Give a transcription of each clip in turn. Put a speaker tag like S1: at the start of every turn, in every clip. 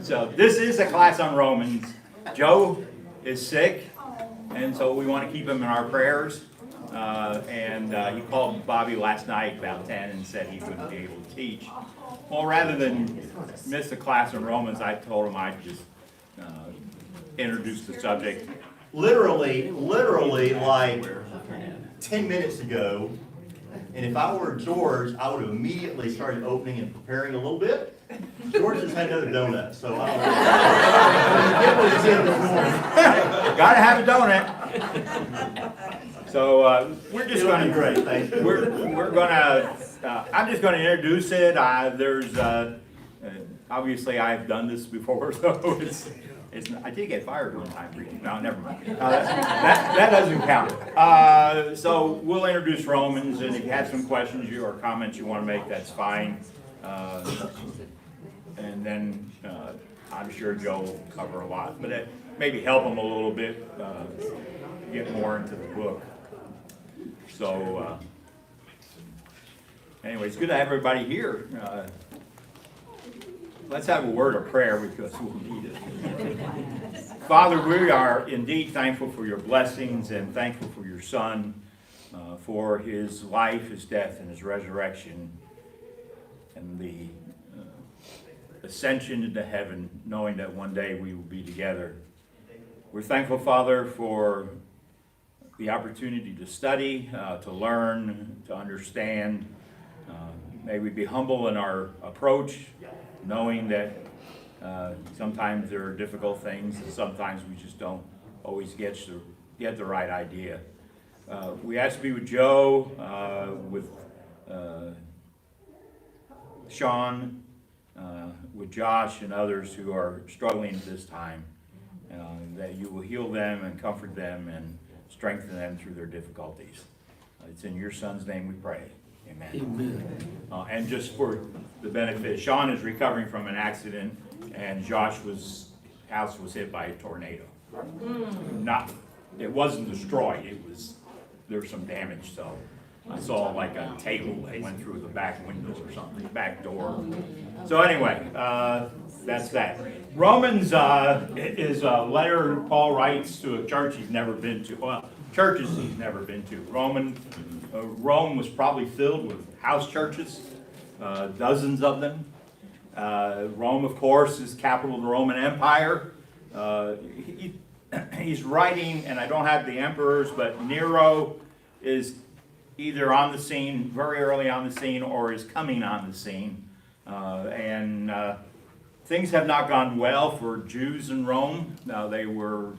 S1: So this is a class on Romans. Joe is sick, and so we want to keep him in our prayers. He called Bobby last night about 10 and said he wouldn't be able to teach. Well, rather than miss the class on Romans, I told him I'd just introduce the subject.
S2: Literally like 10 minutes ago, and if I were George, I would have immediately started opening and preparing a little bit. George just had another donut, so I don't know.
S1: Gotta have a donut. So we're just going to
S2: great. Thank you.
S1: we're going to. I'm just going to introduce it. Obviously I've done this before, so it's. I did get fired one time preaching. No, never mind. That doesn't count. So we'll introduce Romans, and if you have some questions or comments you want to make, that's fine. And then I'm sure Joe will cover a lot, but it maybe help him a little bit get more into the book. So anyway, it's good to have everybody here. Let's have a word of prayer because we'll need it. Father, we are indeed thankful for your blessings and thankful for your Son, for his life, his death, and his resurrection, and the ascension into heaven, knowing that one day we will be together. We're thankful, Father, for the opportunity to study, to learn, to understand. May we be humble in our approach, knowing that sometimes there are difficult things and sometimes we just don't always get the right idea. We ask to be with Joe, with Sean, with Josh and others who are struggling at this time, that you will heal them and comfort them and strengthen them through their difficulties. It's in your Son's name we pray. Amen. Amen. And just for the benefit, Sean is recovering from an accident, and Josh's house was hit by a tornado. It wasn't destroyed. There was some damage. So I saw like a table that went through the back windows or something, back door. So anyway, that's that. Romans is a letter Paul writes to a church he's never been to. Well, churches he's never been to. Rome was probably filled with house churches, dozens of them. Rome, of course, is capital of the Roman Empire. He's writing, and I don't have the emperors, but Nero is either on the scene, very early on the scene, or is coming on the scene. Things have not gone well for Jews in Rome. Now, they were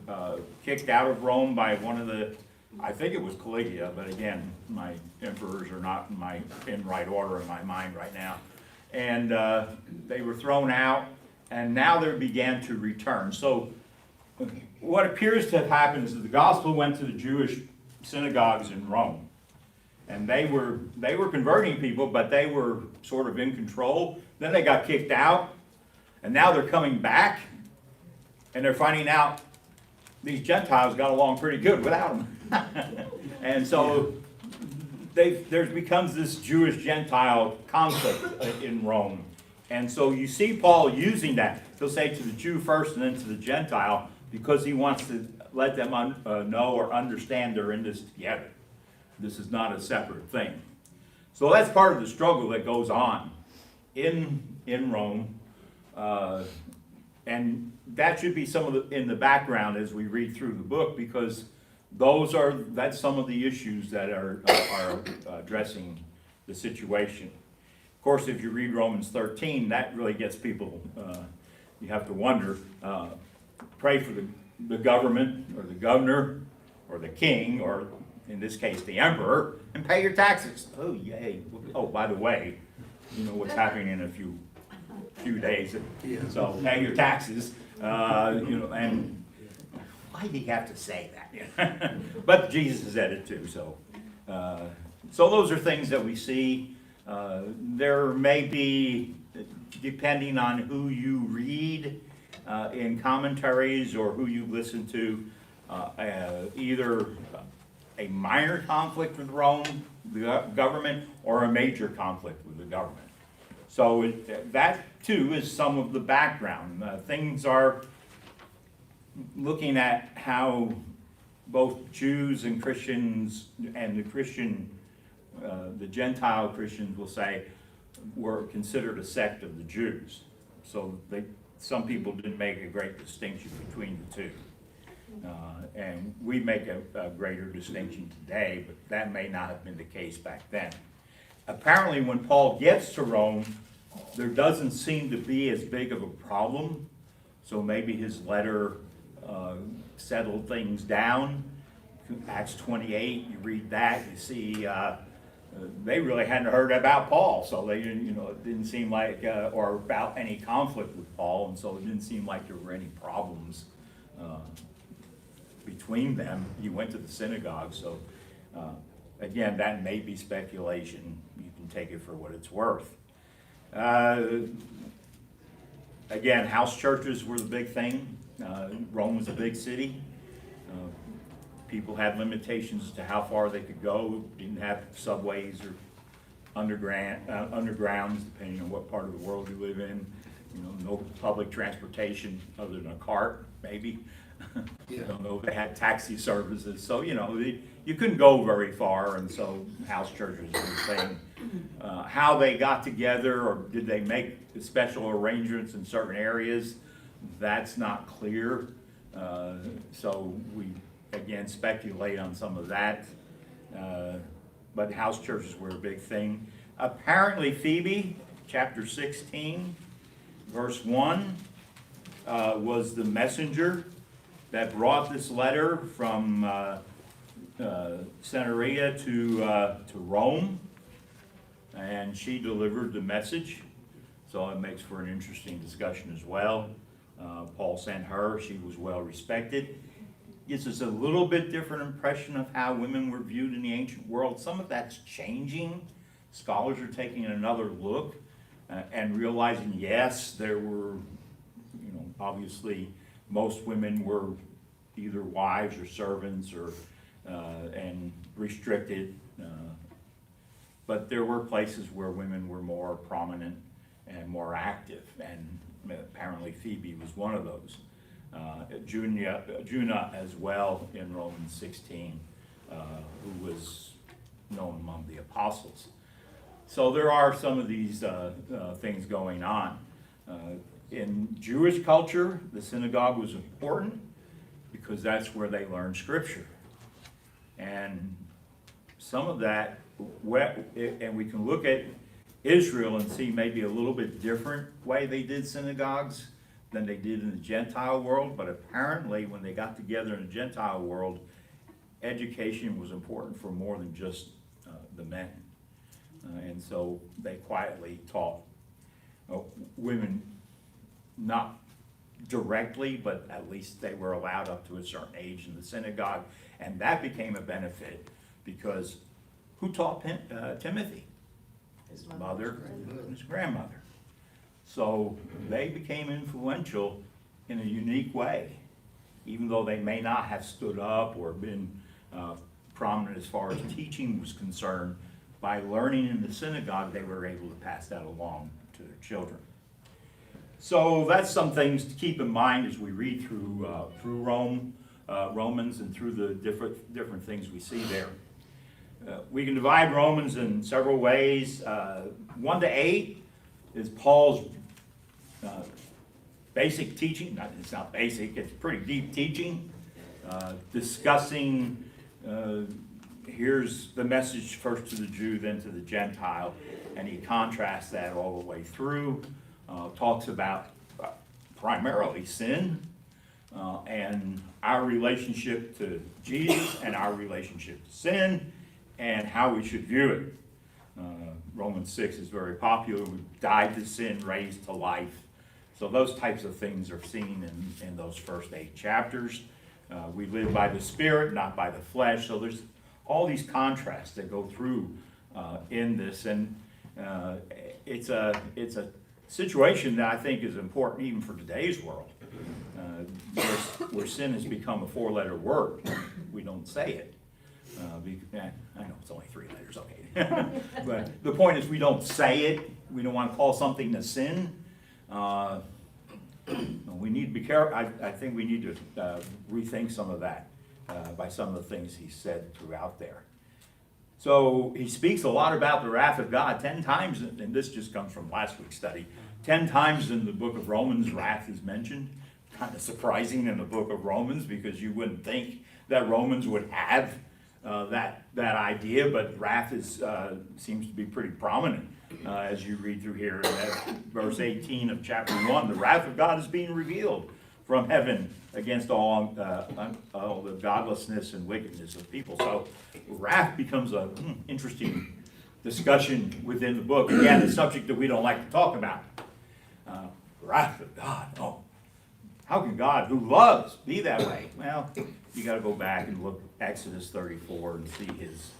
S1: kicked out of Rome by one of the, I think it was Caligula, but again, my emperors are not in right order in my mind right now. And they were thrown out, and now they began to return. So what appears to have happened is that the gospel went to the Jewish synagogues in Rome. And they were converting people, but they were sort of in control. Then they got kicked out, and now they're coming back, and they're finding out these Gentiles got along pretty good without them. And so there becomes this Jewish-Gentile conflict in Rome. And so you see Paul using that. He'll say to the Jew first and then to the Gentile because he wants to let them know or understand they're in this together. This is not a separate thing. So that's part of the struggle that goes on in Rome. And that should be in the background as we read through the book because that's some of the issues that are addressing the situation. Of course, if you read Romans 13, that really gets people, you have to wonder, pray for the government or the governor or the king or in this case the emperor and pay your taxes. Oh, yay. Oh, by the way, you know what's happening in a few days. So pay your taxes, and why do you have to say that? But Jesus said it too. So those are things that we see. There may be, depending on who you read in commentaries or who you listen to, either a minor conflict with Rome, the government, or a major conflict with the government. So that too, is some of the background. Things are looking at how both Jews and Christians and the Gentile Christians will say, were considered a sect of the Jews. So some people didn't make a great distinction between the two. And we make a greater distinction today, but that may not have been the case back then. Apparently, when Paul gets to Rome, there doesn't seem to be as big of a problem. So maybe his letter settled things down. Acts 28, you read that, you see they really hadn't heard about Paul, so they didn't, it didn't seem like, or about any conflict with Paul, and so it didn't seem like there were any problems between them. He went to the synagogue, so again, that may be speculation. You can take it for what it's worth. Again, house churches were the big thing. Rome was a big city. People had limitations to how far they could go. Didn't have subways or undergrounds, depending on what part of the world you live in. No public transportation other than a cart, maybe. I don't know if they had taxi services. So, you couldn't go very far, and so house churches were the thing. How they got together, or did they make special arrangements in certain areas, that's not clear. So we, again, speculate on some of that. But house churches were a big thing. Apparently Phoebe, chapter 16, verse 1, was the messenger that brought this letter from Caesarea to Rome, and she delivered the message. So it makes for an interesting discussion as well. Paul sent her. She was well respected. Gives us a little bit different impression of how women were viewed in the ancient world. Some of that's changing. Scholars are taking another look and realizing, yes, there were, obviously most women were either wives or servants or and restricted. But there were places where women were more prominent and more active, and apparently Phoebe was one of those. Junna as well in Romans 16, who was known among the apostles. So there are some of these things going on. In Jewish culture, the synagogue was important because that's where they learned scripture. And some of that, and we can look at Israel and see maybe a little bit different way they did synagogues than they did in the Gentile world, but apparently when they got together in the Gentile world, education was important for more than just the men. And so they quietly taught women, not directly, but at least they were allowed up to a certain age in the synagogue, and that became a benefit because who taught Timothy? His mother and his grandmother. So they became influential in a unique way, even though they may not have stood up or been prominent as far as teaching was concerned. By learning in the synagogue, they were able to pass that along to their children. So that's some things to keep in mind as we read through Romans and through the different things we see there. We can divide Romans in several ways. 1 to 8 is Paul's basic teaching. It's not basic, it's pretty deep teaching, discussing, here's the message first to the Jew, then to the Gentile, and he contrasts that all the way through, talks about primarily sin, and our relationship to Jesus and our relationship to sin, and how we should view it. Romans 6 is very popular. We died to sin, raised to life. So those types of things are seen in those first 8 chapters. We live by the Spirit, not by the flesh. So there's all these contrasts that go through in this. And it's a situation that I think is important even for today's world, where sin has become a 4-letter word. We don't say it. I know it's only 3 letters, okay. But the point is we don't say it. We don't want to call something a sin. We need to be careful. I think we need to rethink some of that by some of the things he said throughout there. So he speaks a lot about the wrath of God 10 times, and this just comes from last week's study. 10 times in the book of Romans, wrath is mentioned. Kind of surprising in the book of Romans, because you wouldn't think that Romans would have that idea, but wrath seems to be pretty prominent as you read through here. Verse 18 of chapter 1, the wrath of God is being revealed from heaven against all the godlessness and wickedness of people. So wrath becomes an interesting discussion within the book. Again, a subject that we don't like to talk about. Wrath of God. Oh, how can God, who loves, be that way? Well, you got to go back and look at Exodus 34 and see his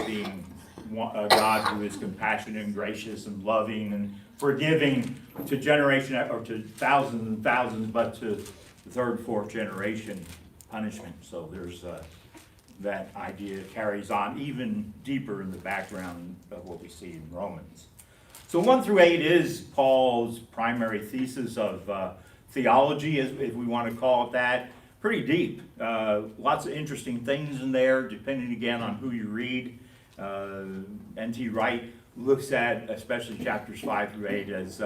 S1: being a God who is compassionate and gracious and loving and forgiving to generation or to thousands and thousands, but to the third, fourth generation punishment. So there's that idea carries on even deeper in the background of what we see in Romans. So 1 through 8 is Paul's primary thesis of theology, as we want to call it that. Pretty deep. Lots of interesting things in there, depending again on who you read. N.T. Wright looks at, especially chapters 5 through 8, as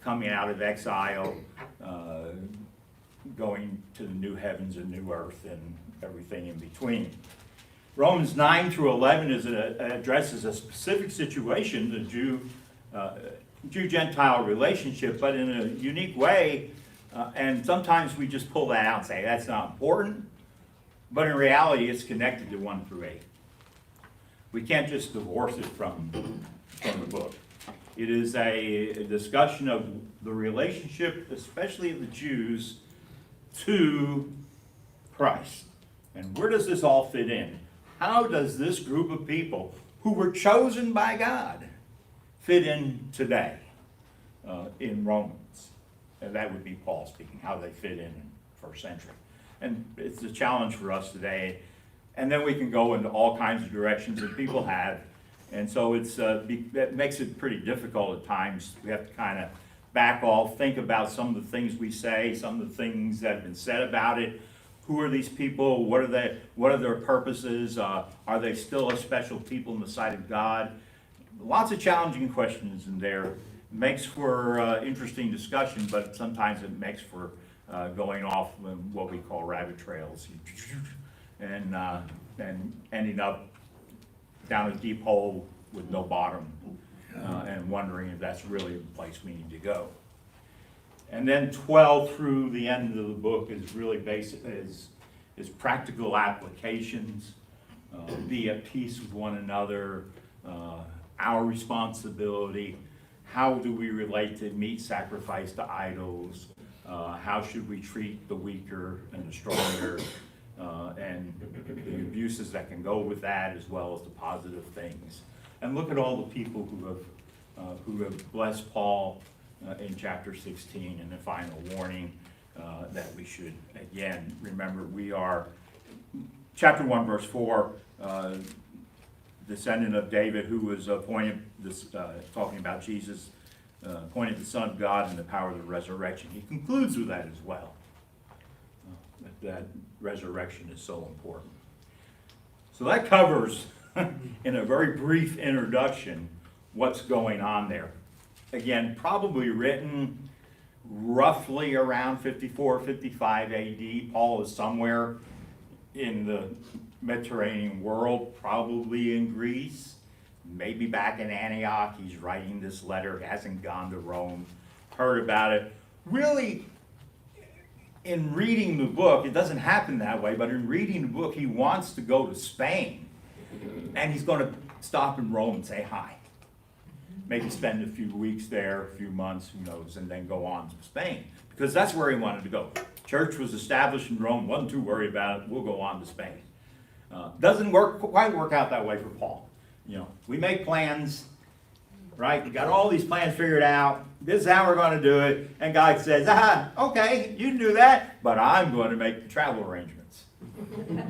S1: coming out of exile, going to the new heavens and new earth and everything in between. Romans 9 through 11 addresses a specific situation, the Jew-Gentile relationship, but in a unique way. And sometimes we just pull that out and say, that's not important. But in reality, it's connected to 1 through 8. We can't just divorce it from the book. It is a discussion of the relationship, especially of the Jews, to Christ. And where does this all fit in? How does this group of people who were chosen by God fit in today in Romans? And that would be Paul speaking, how they fit in first century. And it's a challenge for us today. And then we can go into all kinds of directions that people have. And so that makes it pretty difficult at times. We have to kind of back off, think about some of the things we say, some of the things that have been said about it. Who are these people? What are their purposes? Are they still a special people in the sight of God? Lots of challenging questions in there. It makes for interesting discussion, but sometimes it makes for going off in what we call rabbit trails and ending up down a deep hole with no bottom and wondering if that's really the place we need to go. And then 12 through the end of the book is really basic, is practical applications. Be at peace with one another, our responsibility, how do we relate to meat sacrifice to idols, how should we treat the weaker and the stronger, and the abuses that can go with that, as well as the positive things. And look at all the people who have blessed Paul in chapter 16, and the final warning that we should, again, remember we are, chapter 1, verse 4, descendant of David, who was appointed, talking about Jesus, appointed the Son of God in the power of the resurrection. He concludes with that as well, that resurrection is so important. So that covers, in a very brief introduction, what's going on there. Again, probably written roughly around 54, 55 AD. Paul is somewhere in the Mediterranean world, probably in Greece, maybe back in Antioch. He's writing this letter, hasn't gone to Rome, heard about it. Really, in reading the book, it doesn't happen that way, but in reading the book, he wants to go to Spain, and he's going to stop in Rome and say hi. Maybe spend a few weeks there, a few months, who knows, and then go on to Spain, because that's where he wanted to go. Church was established in Rome, wasn't too worried about it, we'll go on to Spain. Doesn't quite work out that way for Paul. You know, we make plans, right? We got all these plans figured out. This is how we're going to do it. And God says, okay, you can do that, but I'm going to make the travel arrangements.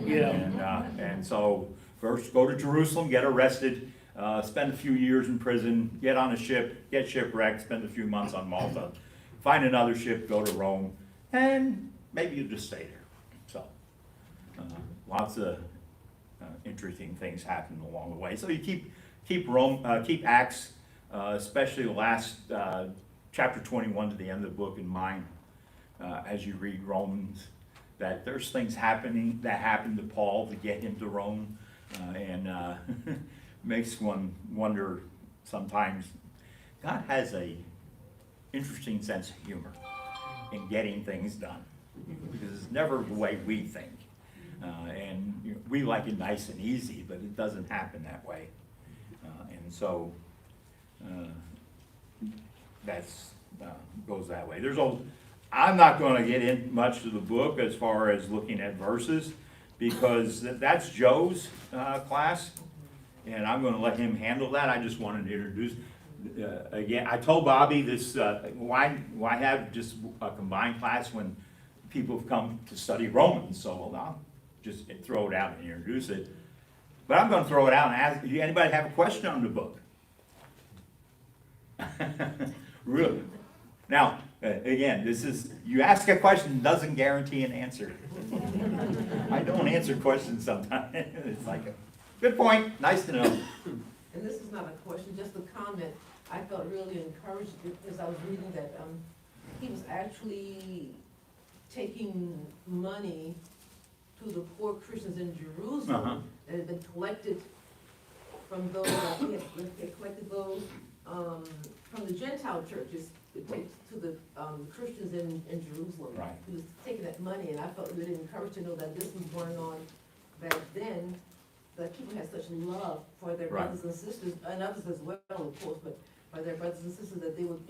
S1: Yeah. And so first go to Jerusalem, get arrested spend a few years in prison, get on a ship, get shipwrecked, spend a few months on Malta, find another ship, go to Rome, and maybe you just stay there. So, lots of interesting things happen along the way. So you keep Acts, especially the last chapter 21 to the end of the book in mind as you read Romans. That there's things happening that happened to Paul to get him to Rome, and makes one wonder sometimes. God has a interesting sense of humor in getting things done, because it's never the way we think, and we like it nice and easy, but it doesn't happen that way, and so that's goes that way. I'm not going to get in much to the book as far as looking at verses, because that's Joe's class, and I'm going to let him handle that. I just wanted to introduce, again, I told Bobby this, why have just a combined class when people have come to study Romans? So I'll just throw it out and introduce it. But I'm going to throw it out and ask, do anybody have a question on the book? Really? Now, again, you ask a question, doesn't guarantee an answer. I don't answer questions sometimes. It's like, good point, nice to know.
S3: And this is not a question, just a comment. I felt really encouraged as I was reading that he was actually taking money to the poor Christians in Jerusalem that had been collected from those, he had collected those from the Gentile churches. It takes to the Christians in Jerusalem.
S1: Right.
S3: He was taking that money, and I felt really encouraged to know that this was going on back then, that people had such love for their
S1: Right.
S3: brothers and sisters, and others as well, of course, but by their brothers and sisters, that they would,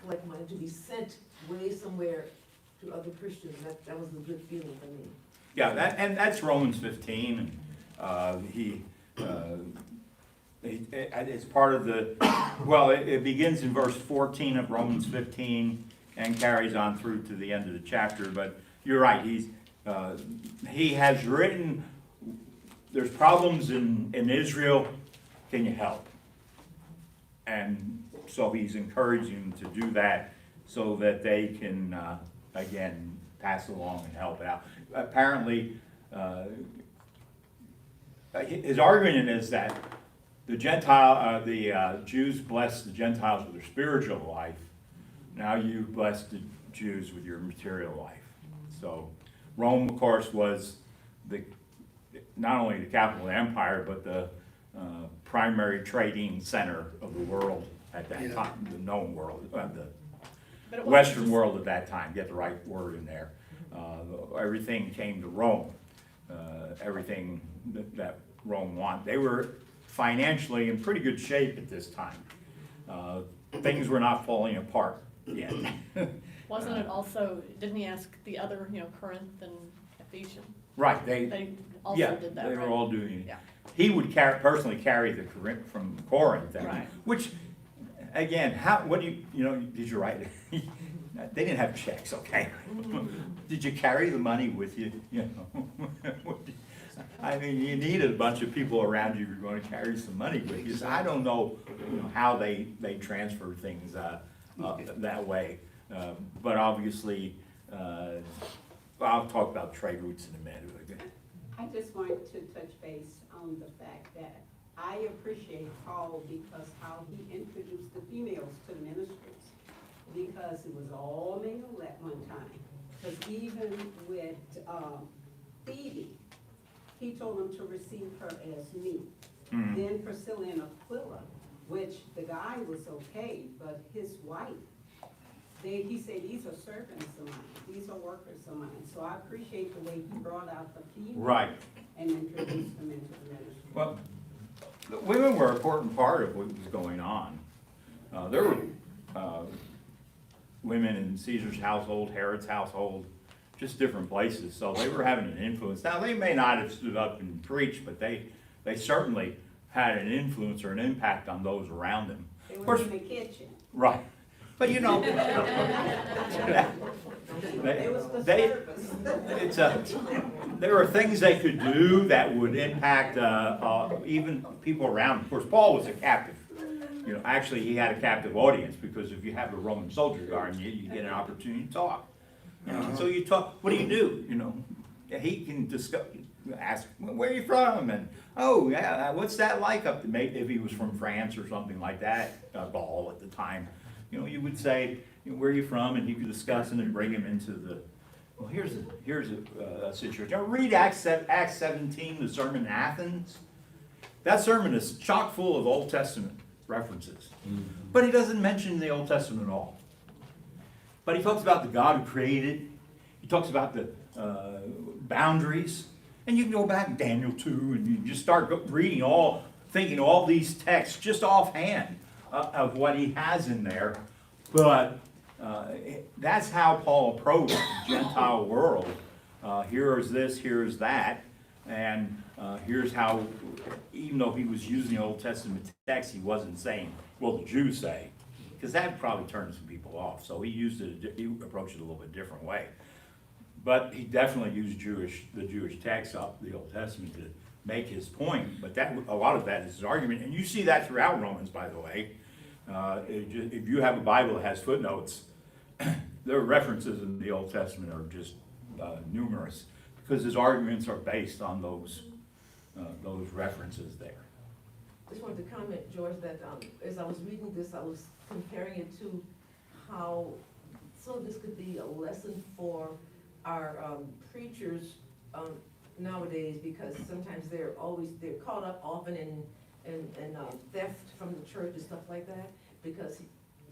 S3: collect money to be sent way somewhere to other Christians. That was a good feeling for me.
S1: Yeah, that's Romans 15, and it's part of the, well, it begins in verse 14 of Romans 15 and carries on through to the end of the chapter, but you're right, he has written, there's problems in Israel, can you help? And so he's encouraging them to do that so that they can, again, pass along and help out. Apparently, his argument is that the Jews blessed the Gentiles with their spiritual life. Now you bless the Jews with your material life. So Rome, of course, was not only the capital of the empire, but the primary trading center of the world at that time, the known world, the Western world at that time. Get the right word in there. Everything came to Rome. Everything that Rome wanted. They were financially in pretty good shape at this time. Things were not falling apart yet.
S4: Wasn't it also, didn't he ask the other, Corinth and Ephesians?
S1: Right,
S4: They also
S1: yeah,
S4: did that,
S1: they
S4: right?
S1: were all doing it.
S4: Yeah.
S1: He would personally carry the Corinth from Corinth,
S4: Right.
S1: which, again, did you write it? They didn't have checks, okay? Did you carry the money with you? I mean, you needed a bunch of people around you who were going to carry some money with you. So I don't know, how they transfer things that way. But obviously, I'll talk about trade routes in a minute.
S5: I just wanted to touch base on the fact that I appreciate Paul because how he introduced the females to the ministries, because it was all male at one time. Because even with Phoebe, he told them to receive her as me.
S1: Mm.
S5: Then Priscilla and Aquila, which the guy was okay, but his wife, he said, these are servants of mine, these are workers of mine. So I appreciate the way he brought out the females.
S1: Right.
S5: And introduced them into the ministry.
S1: Well, the women were an important part of what was going on. There were women in Caesar's household, Herod's household, just different places, so they were having an influence. Now, they may not have stood up and preached, but they certainly had an influence or an impact on those around them.
S5: They
S1: Of
S5: were
S1: course,
S5: in the kitchen.
S1: right, but
S5: It was the
S1: they-
S5: service.
S1: it's there are things they could do that would impact, even people around. Of course, Paul was a captive. You know, actually, he had a captive audience, because if you have a Roman soldier guarding you, you get an opportunity to talk. You know, so you talk, what do? You know, he can discuss, ask, where are you from? And, oh, yeah, what's that like up there? Maybe if he was from France or something like that, Gaul at the time. You know, you would say, you know, where are you from? And he could discuss and then bring him into the, well, here's a situation. Now, read Acts 17, the sermon in Athens. That sermon is chock full of Old Testament references. But he doesn't mention the Old Testament at all. But he talks about the God who created. He talks about the boundaries. And you can go back to Daniel 2 and you just start reading thinking all these texts just offhand of what he has in there. But that's how Paul approached the Gentile world. Here is this, here is that. And here's how, even though he was using the Old Testament text, he wasn't saying, well, the Jews say, because that probably turned some people off. So he approached it a little bit different way. But he definitely used the Jewish text up the Old Testament to make his point. But a lot of that is his argument, and you see that throughout Romans, by the way. If you have a Bible that has footnotes, their references in the Old Testament are just numerous, because his arguments are based on those references there.
S3: Just wanted to comment, George, that as I was reading this, I was comparing it to how some of this could be a lesson for our preachers nowadays, because sometimes they're caught up often in theft from the church and stuff like that, because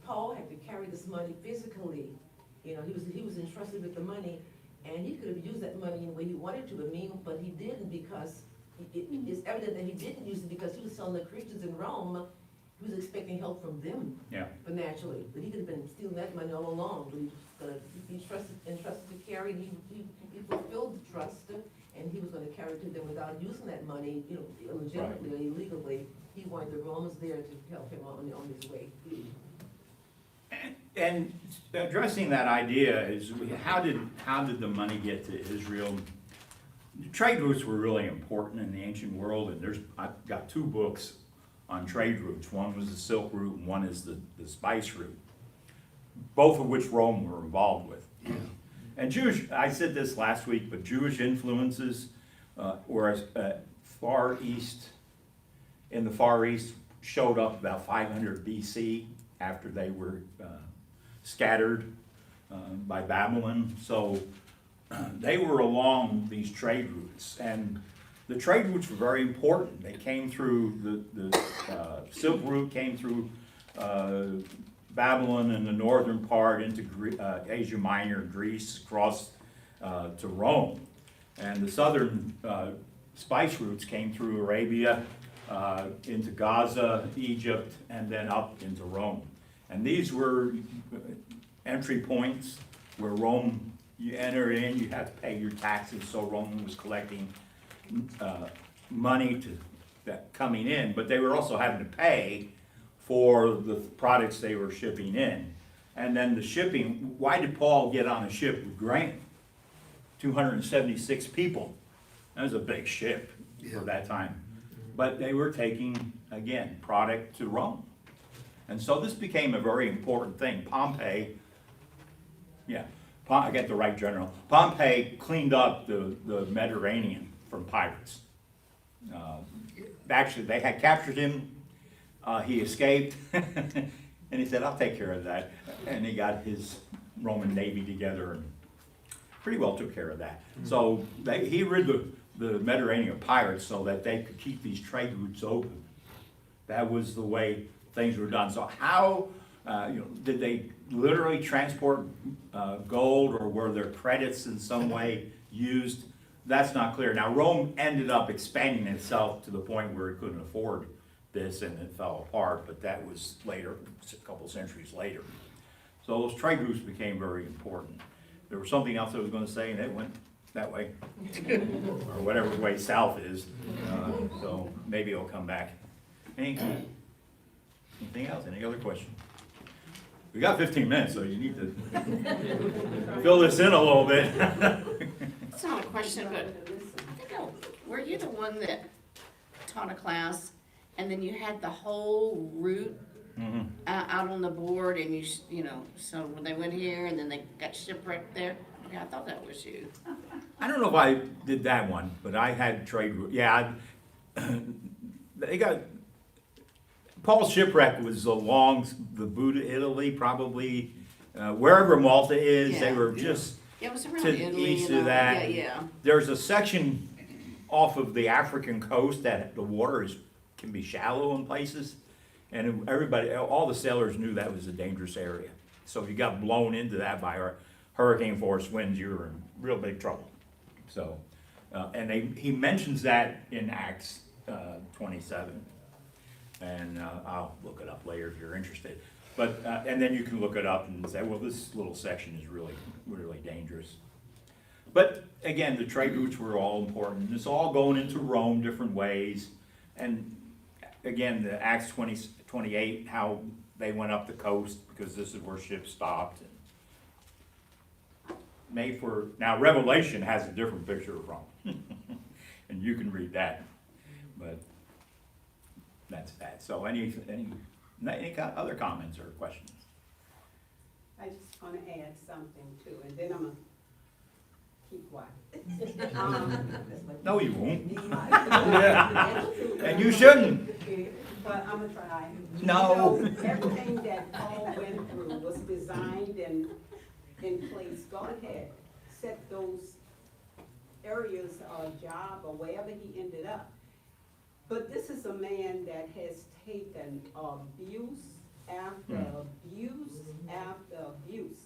S3: Paul had to carry this money physically. You know, he was entrusted with the money, and he could have used that money in the way he wanted to, but he didn't, because it's evident that he didn't use it because he was telling the Christians in Rome he was expecting help from them.
S1: Yeah.
S3: Financially, but he could have been stealing that money all along. But he was entrusted to carry, and he fulfilled the trust, and he was going to carry it to them without using that money, you know, illegitimately or illegally. He wanted the Romans there to help him on his way.
S1: And addressing that idea is, how did the money get to Israel? The trade routes were really important in the ancient world, and I've got two books on trade routes. One was the Silk Route, and one is the Spice Route, both of which Rome were involved with. And I said this last week, but Jewish influences were in the Far East showed up about 500 BC after they were scattered by Babylon. So they were along these trade routes, and the trade routes were very important. They came through the Silk Route, came through Babylon in the northern part into Asia Minor, Greece, across to Rome. And the southern spice routes came through Arabia, into Gaza, Egypt, and then up into Rome. And these were entry points where Rome, you enter in, you have to pay your taxes, so Rome was collecting money coming in, but they were also having to pay for the products they were shipping in. And then the shipping, why did Paul get on a ship with grain? 276 people. That was a big ship for that time. But they were taking, again, product to Rome. And so this became a very important thing. Pompey, I got the right general. Pompey cleaned up the Mediterranean from pirates. Actually, they had captured him. He escaped, and he said, I'll take care of that. And he got his Roman navy together and pretty well took care of that. So he rid the Mediterranean of pirates so that they could keep these trade routes open. That was the way things were done. So how, did they literally transport gold, or were there credits in some way used? That's not clear. Now, Rome ended up expanding itself to the point where it couldn't afford this and it fell apart, but that was later, a couple centuries later. So those trade routes became very important. There was something else I was going to say, and it went that way, or whatever way south is. So maybe it'll come back. Anything else? Any other questions? We got 15 minutes, so you need to fill this in a little bit.
S6: It's not a question, but were you the one that taught a class and then you had the whole route out on the board and you know, so when they went here and then they got shipwrecked there? Okay, I thought that was you.
S1: I don't know if I did that one, but I had trade route, yeah, they got, Paul's shipwreck was along the Buda, Italy, probably, wherever Malta is, they
S6: Yeah.
S1: were just
S6: Yeah, it was around
S1: to the
S6: Italy
S1: east
S6: and
S1: of
S6: all
S1: that.
S6: Yeah.
S1: There's a section off of the African coast that the water can be shallow in places. And everybody, all the sailors knew that was a dangerous area. So if you got blown into that by hurricane force winds, you were in real big trouble. So, and he mentions that in Acts 27. And I'll look it up later if you're interested. But, and then you can look it up and say, well, this little section is really, really dangerous. But again, the trade routes were all important. It's all going into Rome different ways. And again, the Acts 28, how they went up the coast because this is where ships stopped. Now Revelation has a different picture of Rome. And you can read that. But that's that. So any other comments or questions?
S5: I just wanna add something too, and then I'm gonna keep quiet.
S1: No, you won't.
S5: Yeah.
S1: And you shouldn't.
S5: But I'm gonna try.
S1: No.
S5: You know, everything that Paul went through was designed and in place. God had set those areas or job or wherever he ended up. But this is a man that has taken abuse after abuse after abuse.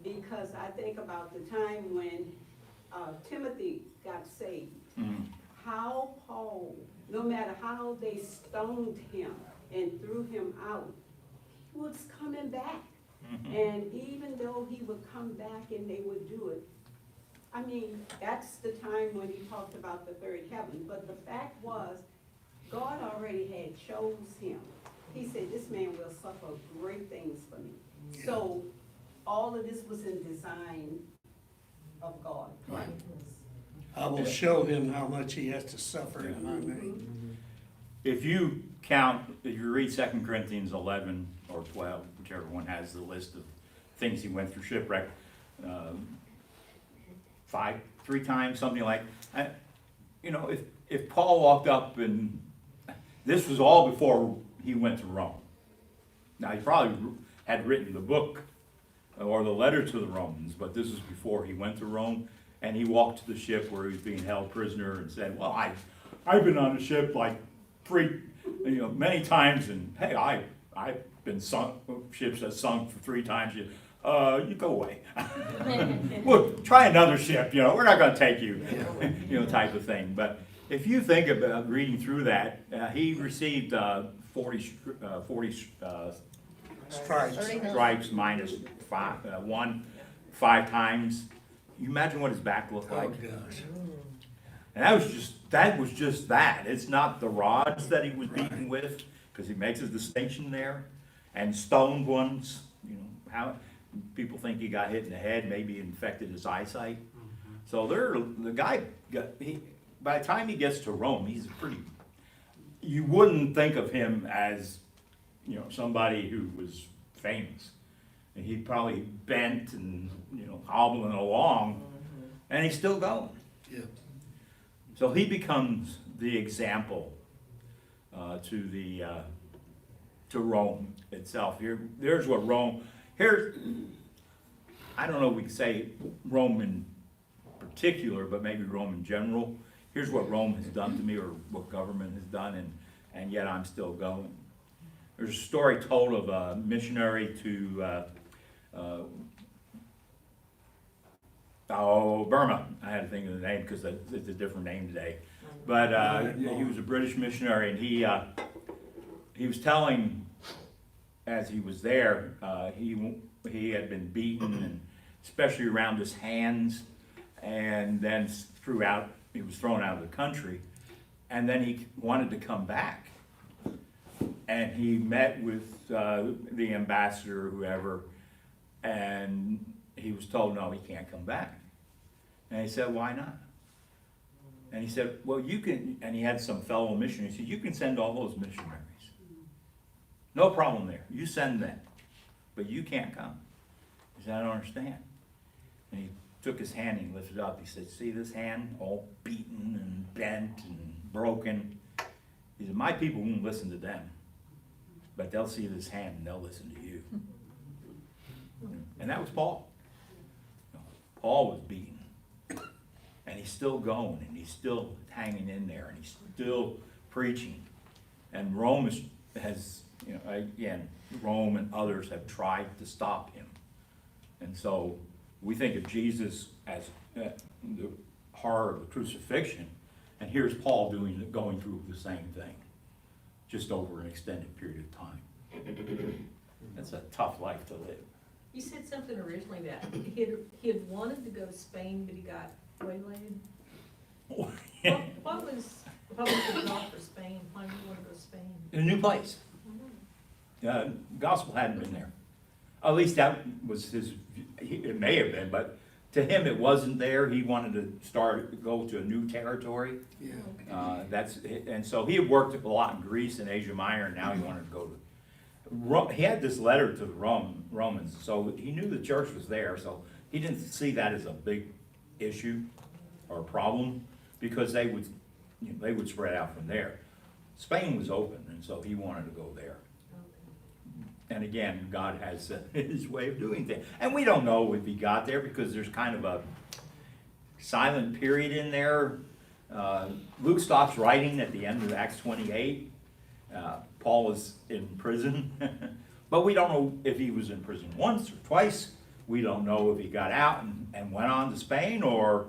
S5: Because I think about the time when Timothy got saved, how Paul, no matter how they stoned him and threw him out, he was coming back. And even though he would come back and they would do it, I mean, that's the time when he talked about the third heaven. But the fact was, God already had chose him. He said, this man will suffer great things for me. So all of this was in design of God.
S6: Right.
S7: I will show him how much he has to suffer in my name.
S1: If you count, if you read 2 Corinthians 11 or 12, whichever one has the list of things he went through shipwreck, 3 times, something like, you know, if Paul walked up and, this was all before he went to Rome. Now, he probably had written the book or the letter to the Romans, but this is before he went to Rome, and he walked to the ship where he was being held prisoner and said, well, I've been on a ship like many times, and hey, I've been sunk, ships that sunk for 3 times. You go away. Well, try another ship, we're not gonna take you, type of thing. But if you think about reading through that, he received 40
S7: Stripes.
S1: stripes minus 5 times. You imagine what his back looked
S7: Oh,
S1: like?
S7: gosh.
S1: And that was just that. It's not the rods that he was beaten with, because he makes a distinction there, and stoned ones. How people think he got hit in the head, maybe infected his eyesight. So the guy by the time he gets to Rome, he's you wouldn't think of him as, somebody who was famous. And he probably bent and, hobbling along, and he's still going.
S7: Yeah.
S1: So he becomes the example to Rome itself. There's what Rome. I don't know if we can say Rome in particular, but maybe Rome in general. Here's what Rome has done to me, or what government has done, and yet I'm still going. There's a story told of a missionary to Burma. I had to think of the name because it's a different name today. But he was a British missionary, and he was telling, as he was there, he had been beaten, and especially around his hands, and then he was thrown out of the country, and then he wanted to come back. And he met with the ambassador or whoever, and he was told, no, he can't come back. And he said, why not? And he said, well, you can, and he had some fellow missionaries, he said, you can send all those missionaries. No problem there, you send them, but you can't come. He said, I don't understand. And he took his hand and he lifted it up, he said, see this hand, all beaten and bent and broken? He said, my people won't listen to them, but they'll see this hand and they'll listen to you. And that was Paul. Paul was beaten. And he's still going, and he's still hanging in there, and he's still preaching. And Rome has, again, Rome and others have tried to stop him. And so we think of Jesus as the horror of the crucifixion, and here's Paul going through the same thing, just over an extended period of time. That's a tough life to live.
S8: You said something originally that he had wanted to go to Spain, but he got waylaid. What was the draw for Spain? Why did you want to go to Spain?
S1: In a new place. Gospel hadn't been there. At least that was it may have been, but to him it wasn't there. He wanted to go to a new territory.
S7: Yeah.
S1: And so he had worked a lot in Greece and Asia Minor, and now he wanted to go to Rome. He had this letter to the Romans, so he knew the church was there, so he didn't see that as a big issue or problem, because they would spread out from there. Spain was open, and so he wanted to go there. And again, God has his way of doing things. And we don't know if he got there, because there's kind of a silent period in there. Luke stops writing at the end of Acts 28. Paul is in prison, but we don't know if he was in prison once or twice. We don't know if he got out and went on to Spain, or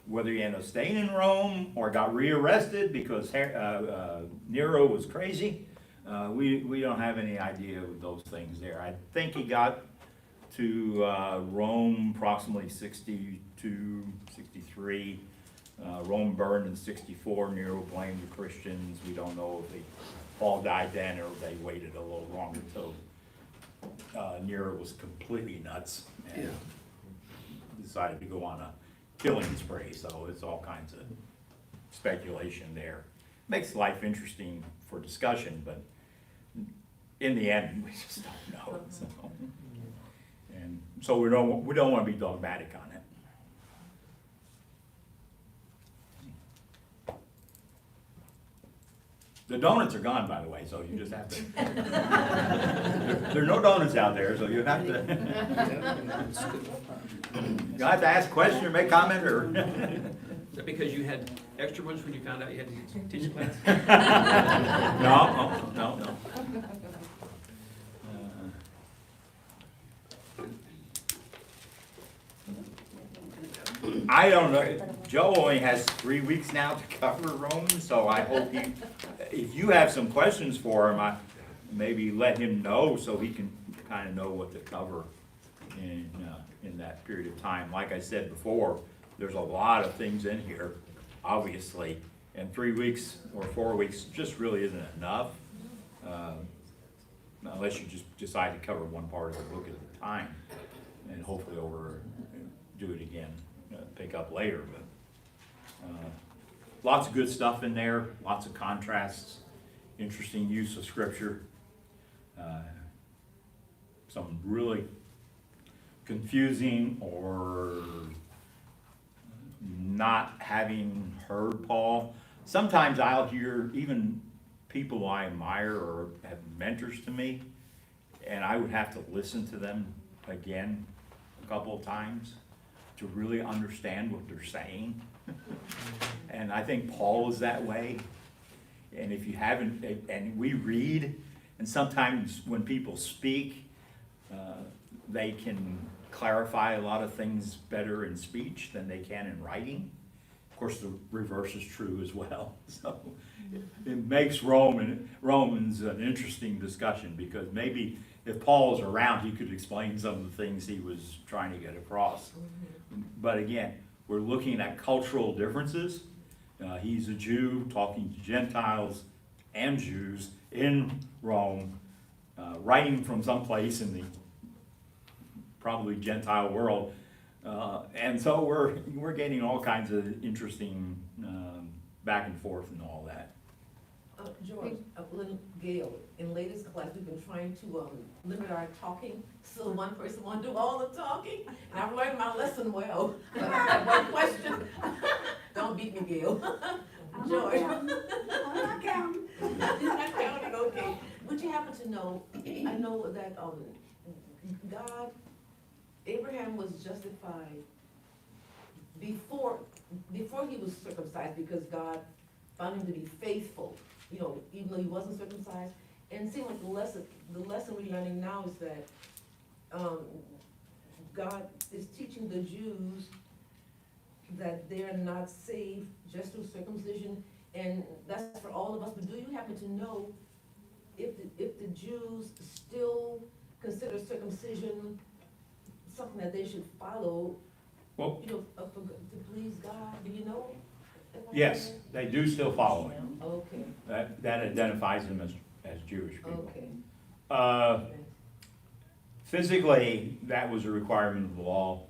S1: whether he ended up staying in Rome or got rearrested because Nero was crazy. We don't have any idea of those things there. I think he got to Rome approximately 62, 63. Rome burned in 64. Nero blamed the Christians. We don't know if Paul died then, or they waited a little longer till Nero was completely nuts and decided to go on a killing spree. So it's all kinds of speculation there. Makes life interesting for discussion, but in the end, we just don't know. And so we don't want to be dogmatic on it. The donuts are gone, by the way, so you just have to. There are no donuts out there, so you have to. You have to ask a question or make comment, or.
S9: Is that because you had extra ones when you found out you had to teach a class?
S1: No. I don't know, Joe only has 3 weeks now to cover Rome, so I hope if you have some questions for him, maybe let him know so he can kind of know what to cover in that period of time. Like I said before, there's a lot of things in here, obviously, and 3 weeks or 4 weeks just really isn't enough, unless you just decide to cover one part of the book at a time, and hopefully do it again, pick up later. But lots of good stuff in there, lots of contrasts, interesting use of scripture, some really confusing or not having heard Paul. Sometimes I'll hear even people I admire or have mentors to me, and I would have to listen to them again a couple of times to really understand what they're saying. And I think Paul is that way. And if you haven't, and we read, and sometimes when people speak, they can clarify a lot of things better in speech than they can in writing. Of course, the reverse is true as well. So it makes Romans an interesting discussion, because maybe if Paul was around, he could explain some of the things he was trying to get across. But again, we're looking at cultural differences. He's a Jew talking to Gentiles and Jews in Rome, writing from someplace in the probably Gentile world. And so we're getting all kinds of interesting, back and forth and all that.
S3: George, little Gail, in latest class, we've been trying to, limit our talking, so one person wanna do all the talking, and I've learned my lesson well. But I have one question, don't beat me, Gail. George. I'm not counting. You're not counting, okay. Would you happen to know, I know that, God, Abraham was justified before he was circumcised, because God found him to be faithful, you know, even though he wasn't circumcised. And it seemed like the lesson we're learning now is that, God is teaching the Jews that they're not saved just through circumcision, and that's for all of us. But do you happen to know if the Jews still consider circumcision something that they should follow,
S1: Well,
S3: you know, to please God? Do you know?
S1: yes, they do still follow it.
S3: Okay,
S1: That identifies them as Jewish people.
S3: okay.
S1: Physically, that was a requirement of the law,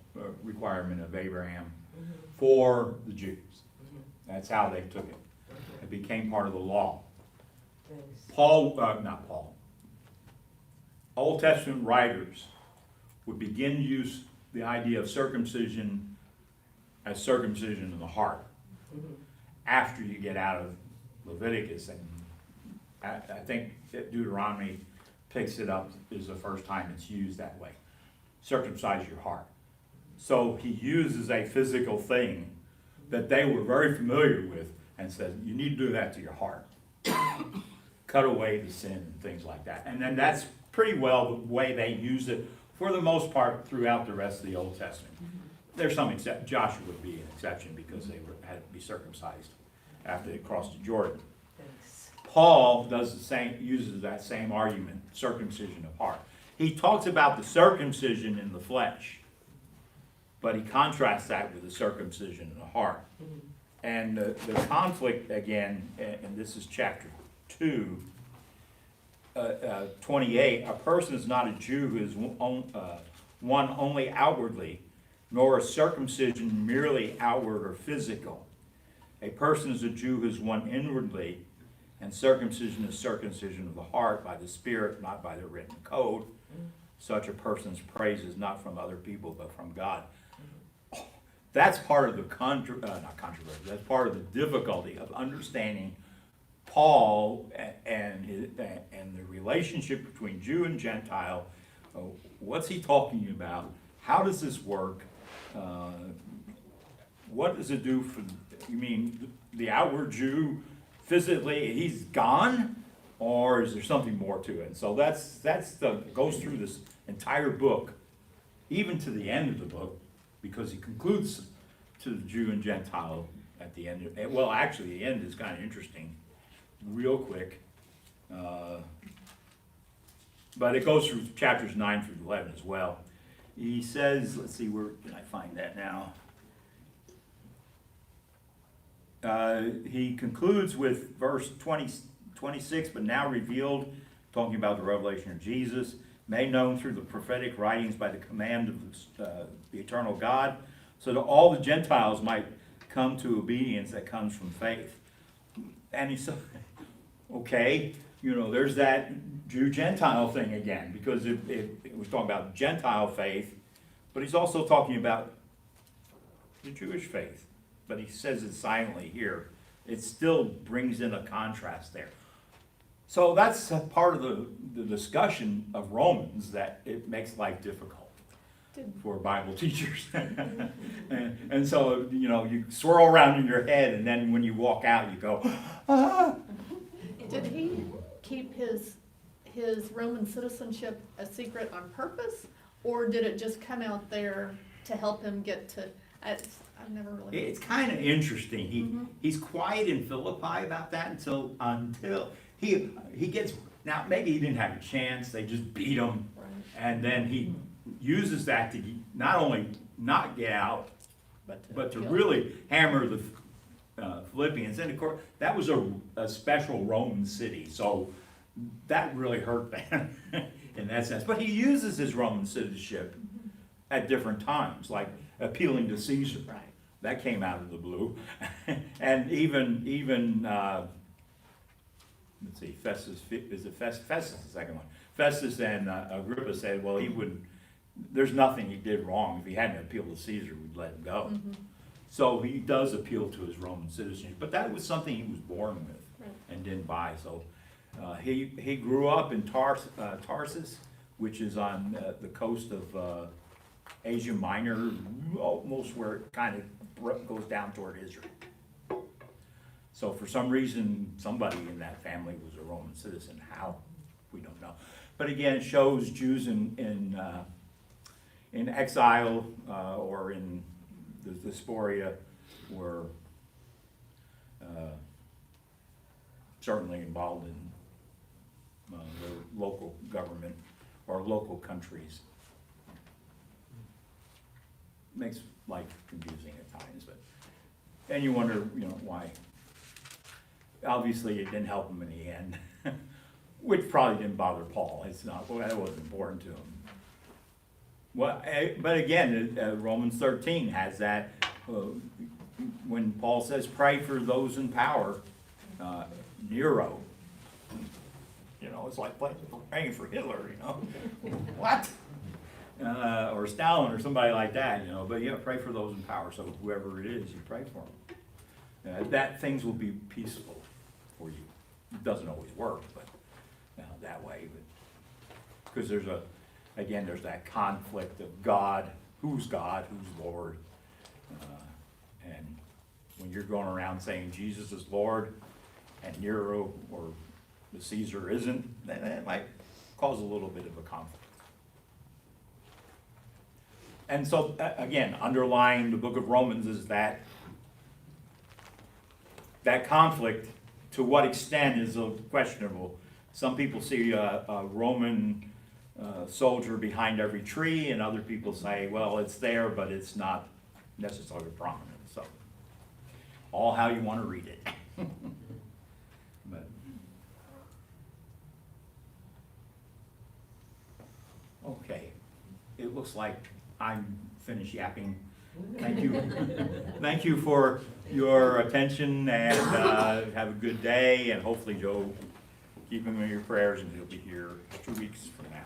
S1: requirement of Abraham
S3: Mhm,
S1: for the Jews.
S3: mhm,
S1: That's how they took it.
S3: okay,
S1: It became part of the law.
S3: thanks.
S1: Not Paul. Old Testament writers would begin to use the idea of circumcision as circumcision of the heart
S3: Mhm,
S1: after you get out of Leviticus, and I think that Deuteronomy picks it up is the first time it's used that way. Circumcise your heart. So he uses a physical thing that they were very familiar with and says, you need to do that to your heart. Cut away the sin and things like that. And then that's pretty well the way they use it for the most part throughout the rest of the Old Testament. There's some exception. Joshua would be an exception because had to be circumcised after they crossed the Jordan.
S3: thanks.
S1: Paul does the same, uses that same argument, circumcision of heart. He talks about the circumcision in the flesh, but he contrasts that with the circumcision in the heart.
S3: Mhm,
S1: And the conflict again, and this is chapter 2, 28, a person is not a Jew who is one only outwardly, nor a circumcision merely outward or physical. A person is a Jew who is one inwardly, and circumcision is circumcision of the heart by the Spirit, not by the written code. Such a person's praise is not from other people, but from God. That's part of the not controversy, that's part of the difficulty of understanding Paul and the relationship between Jew and Gentile. What's he talking about? How does this work? What does it do for, you mean, the outward Jew physically, he's gone? Or is there something more to it? And so goes through this entire book, even to the end of the book, because he concludes to the Jew and Gentile at the end. Well, actually, the end is kind of interesting, real quick. But it goes through chapters 9 through 11 as well. He says, let's see, where can I find that now? He concludes with verse 26, but now revealed, talking about the revelation of Jesus, made known through the prophetic writings by the command of the eternal God, so that all the Gentiles might come to obedience that comes from faith. And he said, okay, there's that Jew-Gentile thing again, because it was talking about Gentile faith, but he's also talking about the Jewish faith. But he says it silently here. It still brings in a contrast there. So that's a part of the discussion of Romans, that it makes life difficult for Bible teachers. and so, you swirl around in your head, and then when you walk out, you go, ah.
S4: Did he keep his Roman citizenship a secret on purpose, or did it just come out there to help him get to? I've never really.
S1: It's kind of interesting. He's quiet in Philippi about that until he gets, now maybe he didn't have a chance, they just beat him,
S4: Right.
S1: and then he uses that to not only not get out, but to
S4: kill.
S1: really hammer the Philippians. And of course, that was a special Roman city, so that really hurt them in that sense. But he uses his Roman citizenship at different times. Like appealing to Caesar.
S4: Right.
S1: That came out of the blue. And even, let's see, Festus is the second one. Festus and Agrippa said, well, he wouldn't, there's nothing he did wrong. If he hadn't appealed to Caesar, we'd let him go. So he does appeal to his Roman citizenship, but that was something he was born with
S4: Right.
S1: and didn't buy. So he grew up in Tarsus, which is on the coast of Asia Minor, almost where it kind of goes down toward Israel. So for some reason, somebody in that family was a Roman citizen. How? We don't know. But again, it shows Jews in exile or in the diaspora were certainly involved in the local government or local countries. Makes life confusing at times, but, and you wonder, why. Obviously, it didn't help him in the end, which probably didn't bother Paul. It's not, well, that wasn't important to him. Well, but again, Romans 13 has that, when Paul says, pray for those in power, Nero, it's like praying for Hitler, what? Or Stalin or somebody like that, but pray for those in power, so whoever it is, you pray for them. That things will be peaceful for you. It doesn't always work, but that way, because there's that conflict of God, who's Lord, and when you're going around saying Jesus is Lord, and Nero or the Caesar isn't, then that might cause a little bit of a conflict. And so, again, underlying the book of Romans is that conflict, to what extent is questionable. Some people see a Roman soldier behind every tree, and other people say, well, it's there, but it's not necessarily prominent. So, all how you want to read it. But, okay, it looks like I'm finished yapping. Thank you. Thank you for your attention, and have a good day, and hopefully Joe, keep him in your prayers, and he'll be here 2 weeks from now.